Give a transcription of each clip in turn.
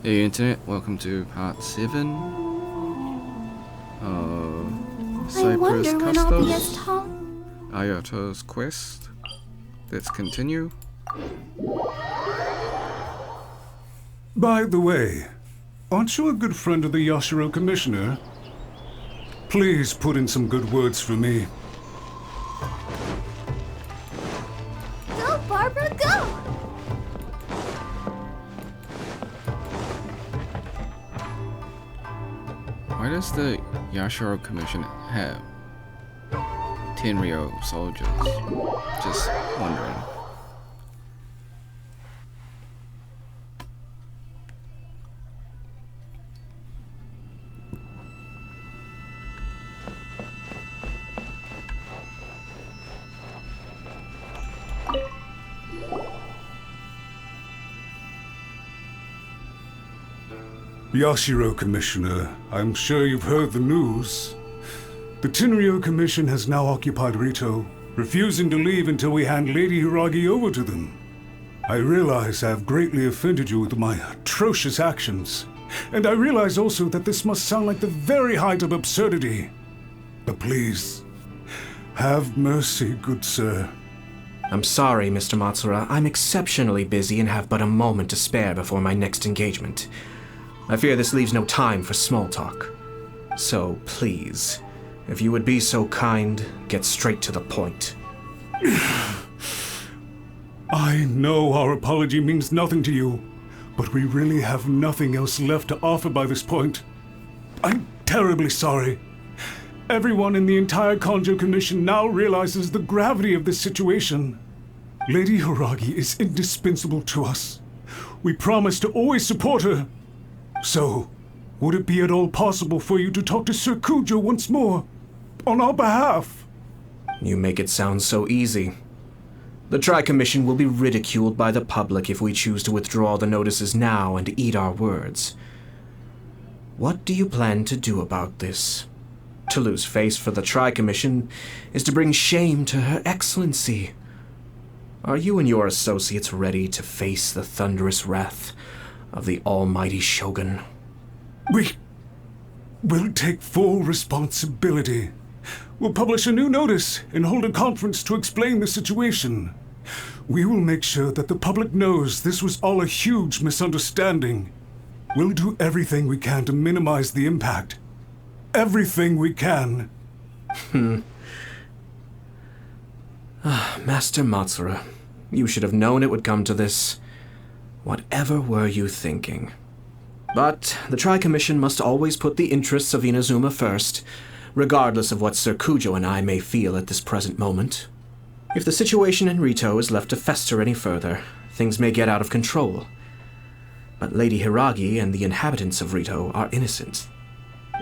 Hey Internet, welcome to part 7 of I Cypressus wonder when I'll be as Custos, tall. Ayato's quest. Let's continue. By the way, aren't you a good friend of the Yashiro Commissioner? Please put in some good words for me. Go, Barbara, go! Why does the Yashiro Commission have Tenryo soldiers? Just wondering. Yashiro Commissioner, I'm sure you've heard the news. The Tenryo Commission has now occupied Rito, refusing to leave until we hand Lady Hiragi over to them. I realize I have greatly offended you with my atrocious actions, and I realize also that this must sound like the very height of absurdity. But please, have mercy, good sir. I'm sorry, Mr. Matsura. I'm exceptionally busy and have but a moment to spare before my next engagement. I fear this leaves no time for small talk. So, please, if you would be so kind, get straight to the point. I know our apology means nothing to you, but we really have nothing else left to offer by this point. I'm terribly sorry. Everyone in the entire Kanjo Commission now realizes the gravity of this situation. Lady Hiragi is indispensable to us. We promise to always support her. So, would it be at all possible for you to talk to Sir Kujo once more, on our behalf? You make it sound so easy. The Tri-Commission will be ridiculed by the public if we choose to withdraw the notices now and eat our words. What do you plan to do about this? To lose face for the Tri-Commission is to bring shame to Her Excellency. Are you and your associates ready to face the thunderous wrath of the almighty Shogun? We will take full responsibility. We'll publish a new notice and hold a conference to explain the situation. We will make sure that the public knows this was all a huge misunderstanding. We'll do everything we can to minimize the impact. Everything we can. Master Matsura, you should have known it would come to this. Whatever were you thinking? But the Tri-Commission must always put the interests of Inazuma first, regardless of what Sir Kujo and I may feel at this present moment. If the situation in Rito is left to fester any further, things may get out of control. But Lady Hiragi and the inhabitants of Rito are innocent.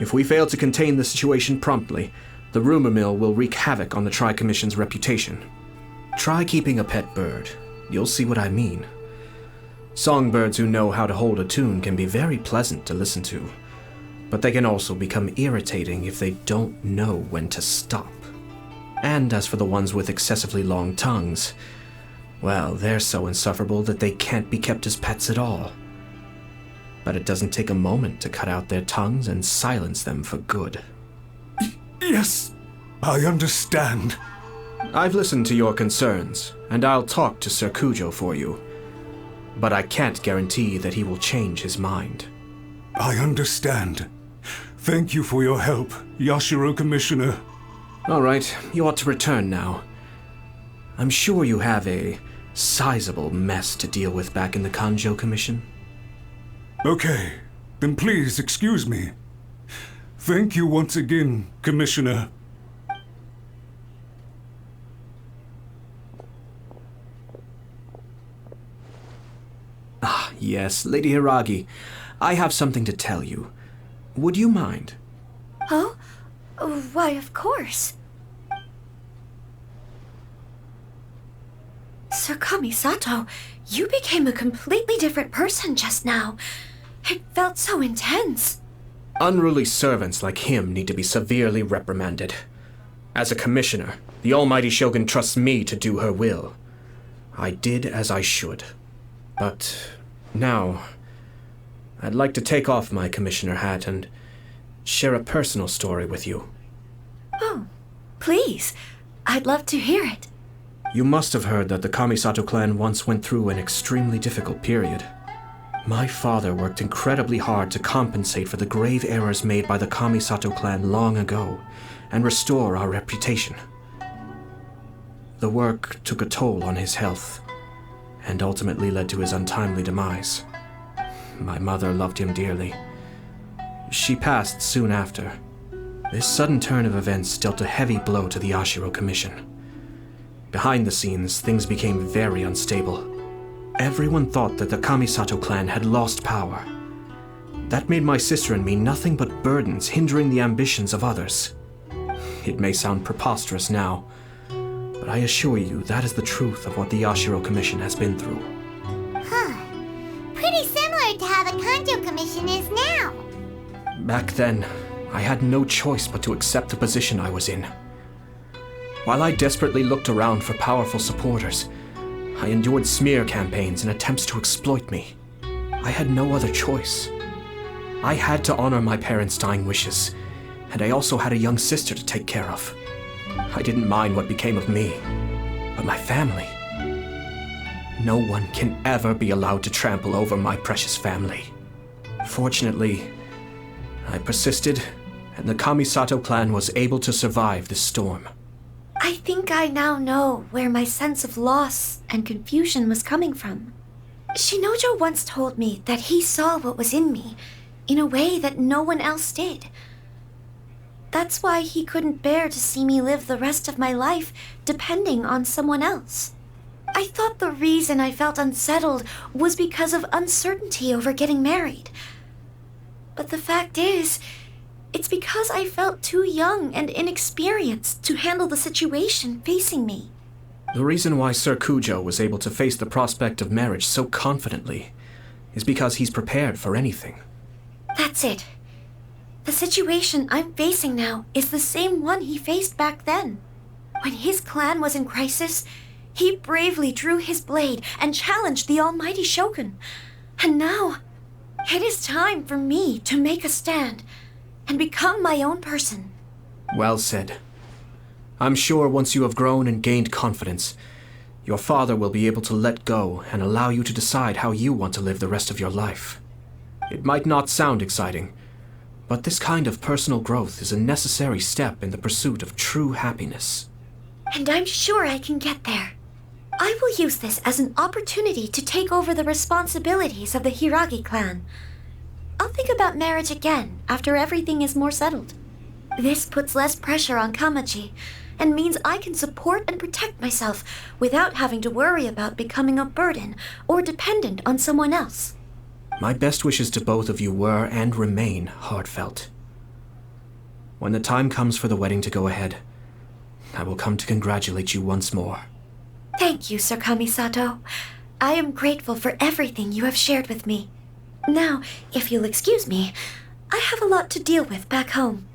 If we fail to contain the situation promptly, the rumor mill will wreak havoc on the Tri-Commission's reputation. Try keeping a pet bird. You'll see what I mean. Songbirds who know how to hold a tune can be very pleasant to listen to, but they can also become irritating if they don't know when to stop. And as for the ones with excessively long tongues, well, they're so insufferable that they can't be kept as pets at all. But it doesn't take a moment to cut out their tongues and silence them for good. Yes, I understand. I've listened to your concerns, and I'll talk to Sir Kujo for you. But I can't guarantee that he will change his mind. I understand. Thank you for your help, Yashiro Commissioner. All right, you ought to return now. I'm sure you have a sizable mess to deal with back in the Kanjo Commission. Okay, then please excuse me. Thank you once again, Commissioner. Yes, Lady Hiragi, I have something to tell you. Would you mind? Oh? Why, of course. Sir Kamisato, you became a completely different person just now. It felt so intense. Unruly servants like him need to be severely reprimanded. As a commissioner, the almighty Shogun trusts me to do her will. I did as I should. But now, I'd like to take off my commissioner hat and share a personal story with you. Oh, please. I'd love to hear it. You must have heard that the Kamisato clan once went through an extremely difficult period. My father worked incredibly hard to compensate for the grave errors made by the Kamisato clan long ago and restore our reputation. The work took a toll on his health and ultimately led to his untimely demise. My mother loved him dearly. She passed soon after. This sudden turn of events dealt a heavy blow to the Yashiro Commission. Behind the scenes, things became very unstable. Everyone thought that the Kamisato clan had lost power. That made my sister and me nothing but burdens hindering the ambitions of others. It may sound preposterous now, but I assure you that is the truth of what the Yashiro Commission has been through. Huh. Pretty similar to how the Kanjo Commission is now. Back then, I had no choice but to accept the position I was in. While I desperately looked around for powerful supporters, I endured smear campaigns and attempts to exploit me. I had no other choice. I had to honor my parents' dying wishes, and I also had a young sister to take care of. I didn't mind what became of me, but my family. No one can ever be allowed to trample over my precious family. Fortunately, I persisted, and the Kamisato clan was able to survive this storm. I think I now know where my sense of loss and confusion was coming from. Shinojo once told me that he saw what was in me in a way that no one else did. That's why he couldn't bear to see me live the rest of my life depending on someone else. I thought the reason I felt unsettled was because of uncertainty over getting married. But the fact is, it's because I felt too young and inexperienced to handle the situation facing me. The reason why Sir Kujo was able to face the prospect of marriage so confidently is because he's prepared for anything. That's it. The situation I'm facing now is the same one he faced back then. When his clan was in crisis, he bravely drew his blade and challenged the almighty Shogun. And now, it is time for me to make a stand and become my own person. Well said. I'm sure once you have grown and gained confidence, your father will be able to let go and allow you to decide how you want to live the rest of your life. It might not sound exciting, but this kind of personal growth is a necessary step in the pursuit of true happiness. And I'm sure I can get there. I will use this as an opportunity to take over the responsibilities of the Hiragi clan. I'll think about marriage again after everything is more settled. This puts less pressure on Kamaji and means I can support and protect myself without having to worry about becoming a burden or dependent on someone else. My best wishes to both of you were and remain heartfelt. When the time comes for the wedding to go ahead, I will come to congratulate you once more. Thank you, Sir Kamisato. I am grateful for everything you have shared with me. Now, if you'll excuse me, I have a lot to deal with back home.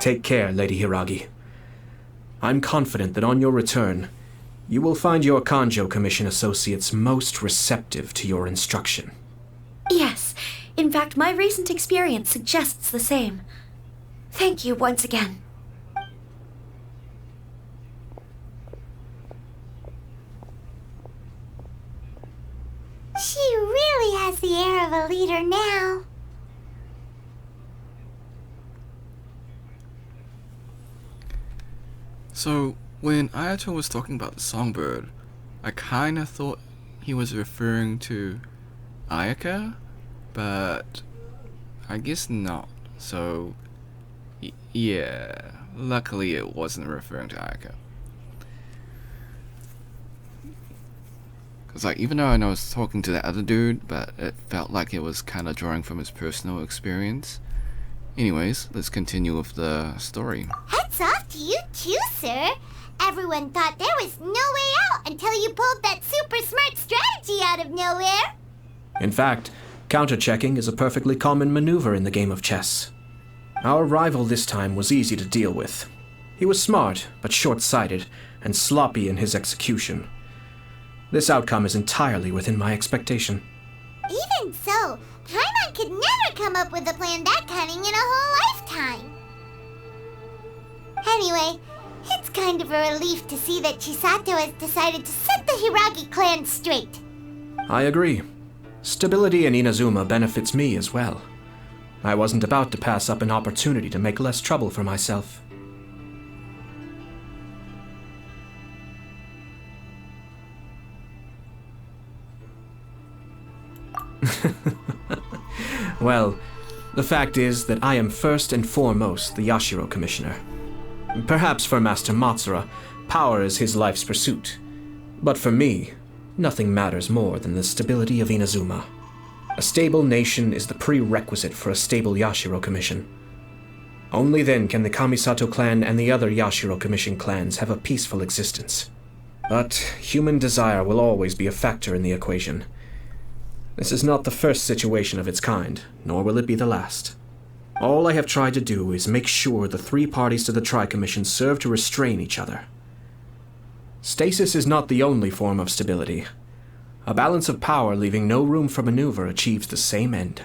Take care, Lady Hiragi. I'm confident that on your return, you will find your Kanjo Commission associates most receptive to your instruction. Yes, in fact, my recent experience suggests the same. Thank you once again. She really has the air of a leader now. So, when Ayato was talking about the songbird, I kinda thought he was referring to Ayaka, but I guess not. So, yeah, luckily it wasn't referring to Ayaka. Because, even though I know I was talking to the other dude, but it felt like it was kind of drawing from his personal experience. Anyways, let's continue with the story. Hats off to you too, sir. Everyone thought there was no way out until you pulled that super smart strategy out of nowhere. In fact, counter-checking is a perfectly common maneuver in the game of chess. Our rival this time was easy to deal with. He was smart, but short-sighted, and sloppy in his execution. This outcome is entirely within my expectation. Even so, Paimon could never come up with a plan that cunning in a whole lifetime. Anyway, it's kind of a relief to see that Chisato has decided to set the Hiragi clan straight. I agree. Stability in Inazuma benefits me as well. I wasn't about to pass up an opportunity to make less trouble for myself. Well, the fact is that I am first and foremost the Yashiro Commissioner. Perhaps for Master Matsura, power is his life's pursuit. But for me, nothing matters more than the stability of Inazuma. A stable nation is the prerequisite for a stable Yashiro Commission. Only then can the Kamisato clan and the other Yashiro Commission clans have a peaceful existence. But human desire will always be a factor in the equation. This is not the first situation of its kind, nor will it be the last. All I have tried to do is make sure the three parties to the Tri-Commission serve to restrain each other. Stasis is not the only form of stability. A balance of power leaving no room for maneuver achieves the same end.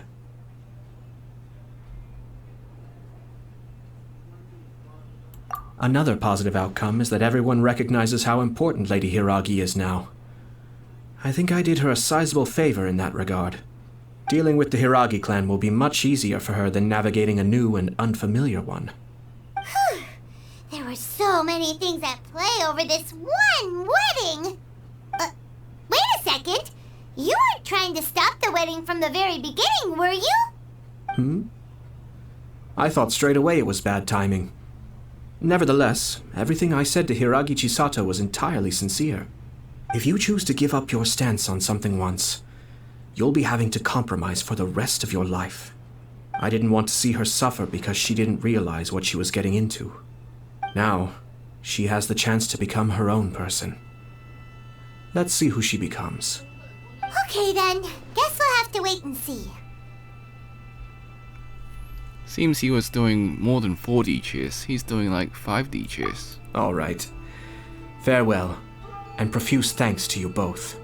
Another positive outcome is that everyone recognizes how important Lady Hiragi is now. I think I did her a sizable favor in that regard. Dealing with the Hiragi clan will be much easier for her than navigating a new and unfamiliar one. There were so many things at play over this one wedding! Wait a second! You weren't trying to stop the wedding from the very beginning, were you? I thought straight away it was bad timing. Nevertheless, everything I said to Hiragi Chisato was entirely sincere. If you choose to give up your stance on something once, you'll be having to compromise for the rest of your life. I didn't want to see her suffer because she didn't realize what she was getting into. Now, she has the chance to become her own person. Let's see who she becomes. Okay then, guess we'll have to wait and see. Seems he was doing more than 4D chess. He's doing like 5D chess. All right. Farewell, and profuse thanks to you both.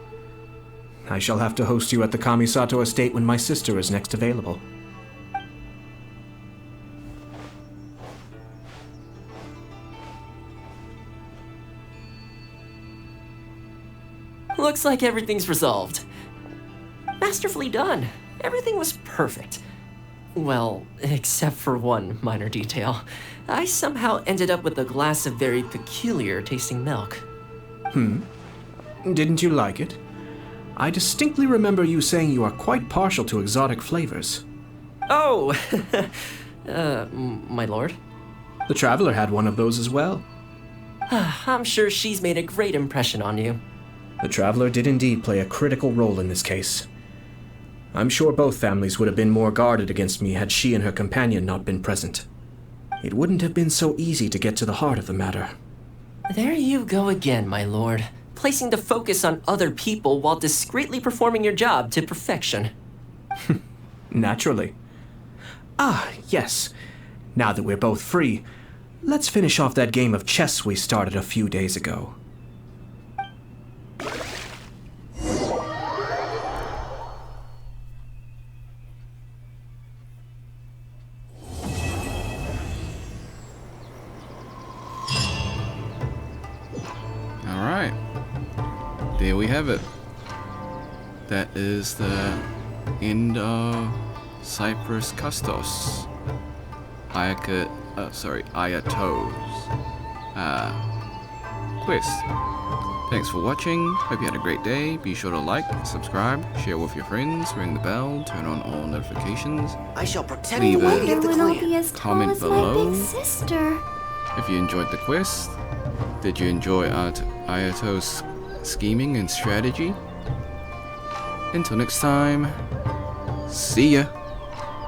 I shall have to host you at the Kamisato estate when my sister is next available. Looks like everything's resolved. Masterfully done. Everything was perfect. Well, except for one minor detail. I somehow ended up with a glass of very peculiar tasting milk. Didn't you like it? I distinctly remember you saying you are quite partial to exotic flavors. Oh, my lord. The Traveler had one of those as well. I'm sure she's made a great impression on you. The Traveler did indeed play a critical role in this case. I'm sure both families would have been more guarded against me had she and her companion not been present. It wouldn't have been so easy to get to the heart of the matter. There you go again, my lord. Placing the focus on other people while discreetly performing your job to perfection. Naturally. Ah, yes. Now that we're both free, let's finish off that game of chess we started a few days ago. Alright. There we have it. That is the end of Cypressus Custos. Ayato's quest. Thanks for watching. Hope you had a great day. Be sure to like, subscribe, share with your friends, ring the bell, turn on all notifications. I shall protect Leave the a way of the Everyone will clan. be as tall Comment as below. my big sister. If you enjoyed the quest, did you enjoy Ayato's scheming and strategy? Until next time, see ya.